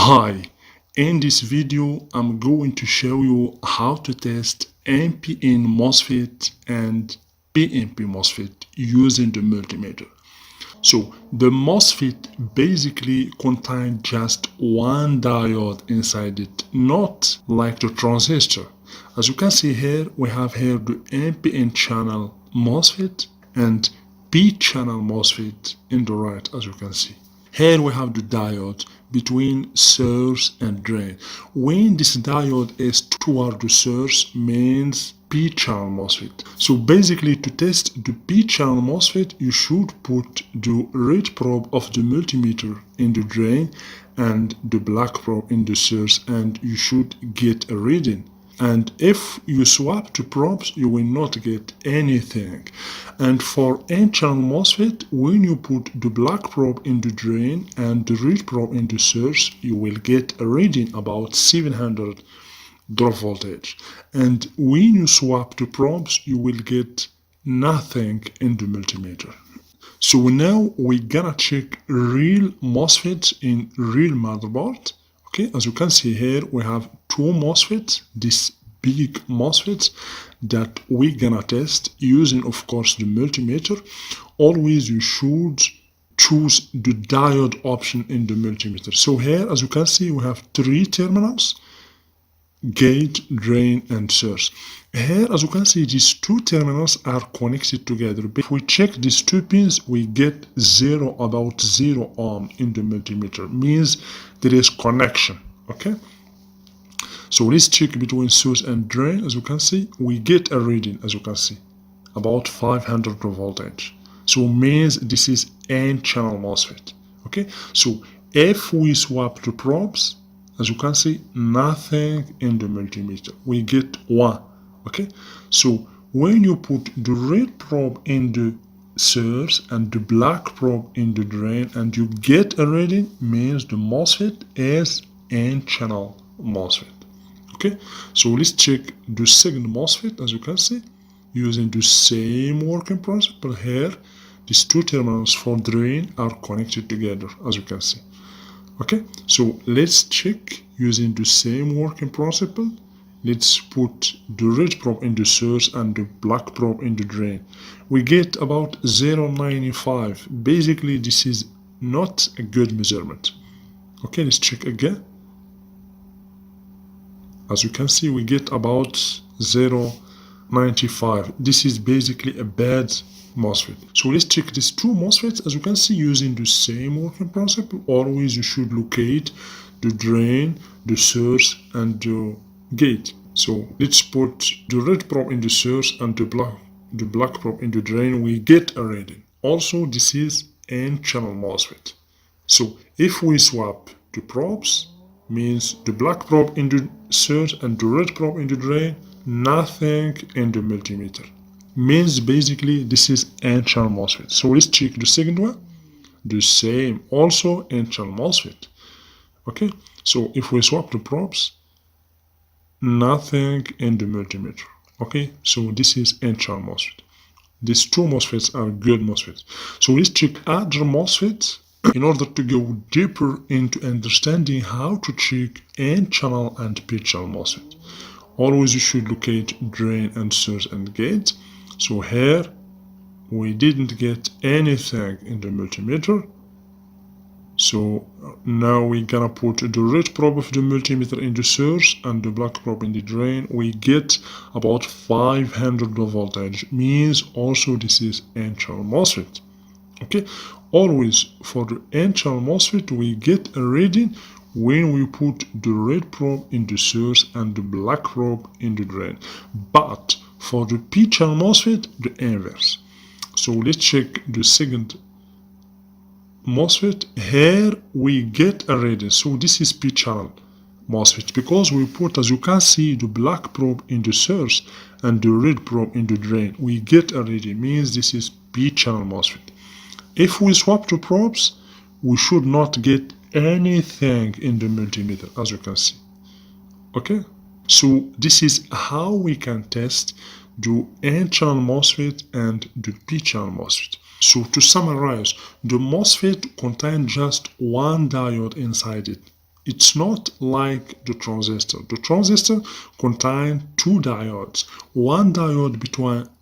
Hi, in this video I'm going to show you how to test NPN MOSFET and PNP MOSFET using the multimeter. So the MOSFET basically contains just one diode inside it, not like the transistor. As you can see here, we have here the NPN channel MOSFET and P channel MOSFET in the right, as you can see. Here we have the diode between source and drain. When this diode is toward the source means P channel MOSFET. So basically to test the P channel MOSFET you should put the red probe of the multimeter in the drain and the black probe in the source and you should get a reading. And if you swap two probes, you will not get anything. And for N-channel MOSFET, when you put the black probe in the drain and the red probe in the source, you will get a reading about 700 drop voltage. And when you swap the probes, you will get nothing in the multimeter. So now we're gonna check real MOSFET in real motherboard. Okay, as you can see here, we have two MOSFETs, this big MOSFETs that we're gonna test using, of course, the multimeter. Always you should choose the diode option in the multimeter. So here, as you can see, we have three terminals: gate, drain, and source. Here, as you can see, these two terminals are connected together. If we check these two pins, we get about 0 ohm in the multimeter. Means there is connection. Okay. So let's check between source and drain. As you can see, we get a reading. As you can see, about 500 voltage. So means this is N-channel MOSFET. Okay. So if we swap the probes, as you can see, nothing in the multimeter. We get 1. Okay, so when you put the red probe in the source and the black probe in the drain and you get a reading, means the MOSFET is N-channel MOSFET. Okay, so let's check the second MOSFET. As you can see, using the same working principle here, these two terminals for drain are connected together, as you can see. Okay, so let's check using the same working principle. Let's put the red probe in the source and the black probe in the drain. We get about 0.95. Basically, this is not a good measurement. Okay, let's check again. As you can see, we get about 0.95. This is basically a bad MOSFET. So let's check these two MOSFETs. As you can see, using the same working principle, always you should locate the drain, the source, and the gate. So let's put the red probe in the source and the black probe in the drain. We get a reading. Also, this is N-channel MOSFET. So if we swap the probes, means the black probe in the source and the red probe in the drain, nothing in the multimeter. Means basically this is N-channel MOSFET. So let's check the second one. The same, also N-channel MOSFET. Okay, so if we swap the probes, nothing in the multimeter. Okay, so this is N-channel MOSFET. These two MOSFETs are good MOSFETs. So let's check other MOSFETs in order to go deeper into understanding how to check N-channel and P-channel MOSFET. Always you should locate drain and source and gate. So here we didn't get anything in the multimeter. So now we're gonna put the red probe of the multimeter in the source and the black probe in the drain. We get about 500 voltage. Means also this is N-channel MOSFET. Okay, always for the N-channel MOSFET we get a reading when we put the red probe in the source and the black probe in the drain. But for the P-channel MOSFET, the inverse. So let's check the second MOSFET. Here we get a reading. So this is P-channel MOSFET because we put, as you can see, the black probe in the source and the red probe in the drain. We get a reading. Means this is P-channel MOSFET. If we swap the probes, we should not get anything in the multimeter, as you can see. Okay, so this is how we can test the N-channel MOSFET and the P-channel MOSFET. So to summarize, the MOSFET contains just one diode inside it, it's not like the transistor. The transistor contains two diodes. One diode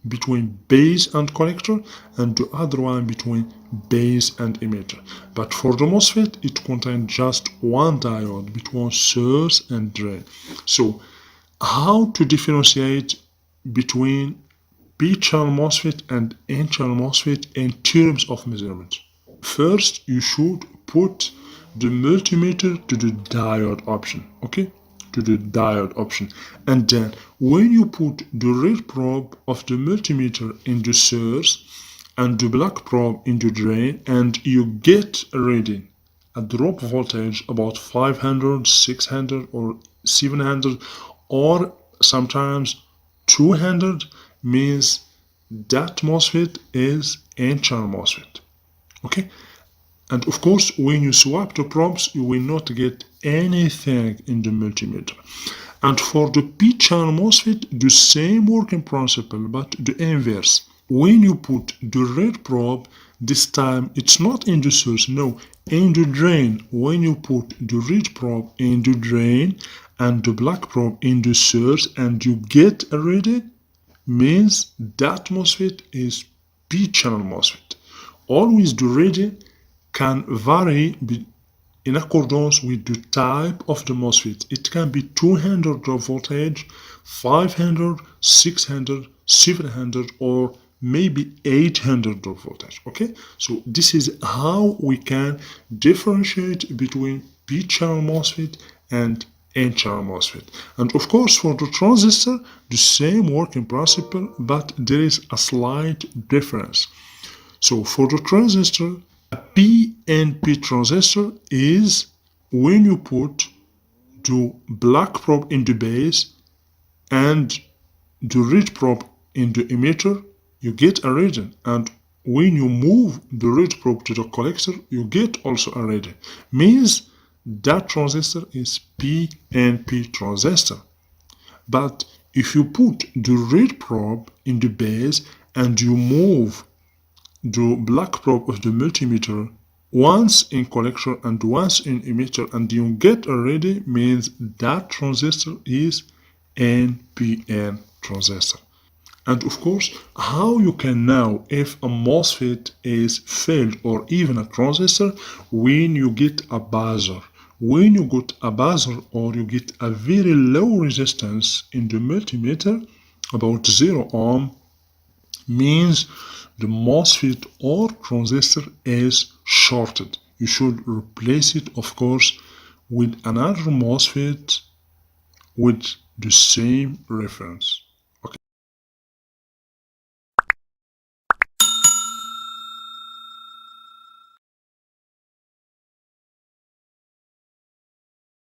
between base and collector, and the other one between base and emitter. But for the MOSFET, it contains just one diode between source and drain. So, how to differentiate between P-channel MOSFET and N-channel MOSFET in terms of measurement? First, you should put the multimeter to the diode option, okay? To the diode option. And then when you put the red probe of the multimeter in the source and the black probe in the drain, and you get a reading, a drop voltage about 500, 600 or 700 or sometimes 200, means that MOSFET is N-channel MOSFET. Okay, and of course when you swap the probes you will not get anything in the multimeter. And for the P-channel MOSFET, the same working principle but the inverse. When you put the red probe, this time it's not in the source, no, in the drain. When you put the red probe in the drain and the black probe in the source and you get a reading, means that MOSFET is P-channel MOSFET. Always the reading can vary in accordance with the type of the MOSFET. It can be 200 drop voltage, 500, 600, 700 or maybe 800 drop voltage. Okay, so this is how we can differentiate between P-channel MOSFET and N-channel MOSFET. And of course for the transistor, the same working principle, but there is a slight difference. So for the transistor, a PNP transistor is when you put the black probe in the base and the red probe in the emitter, you get a reading. And when you move the red probe to the collector, you get also a reading. Means that transistor is PNP transistor. But if you put the red probe in the base and you move the black probe of the multimeter once in collector and once in emitter and you get a reading, means that transistor is NPN transistor. And of course, how you can know if a MOSFET is failed or even a transistor, when you get a buzzer. When you get a buzzer or you get a very low resistance in the multimeter, about 0 ohm, means the MOSFET or transistor is shorted. You should replace it, of course, with another MOSFET with the same reference.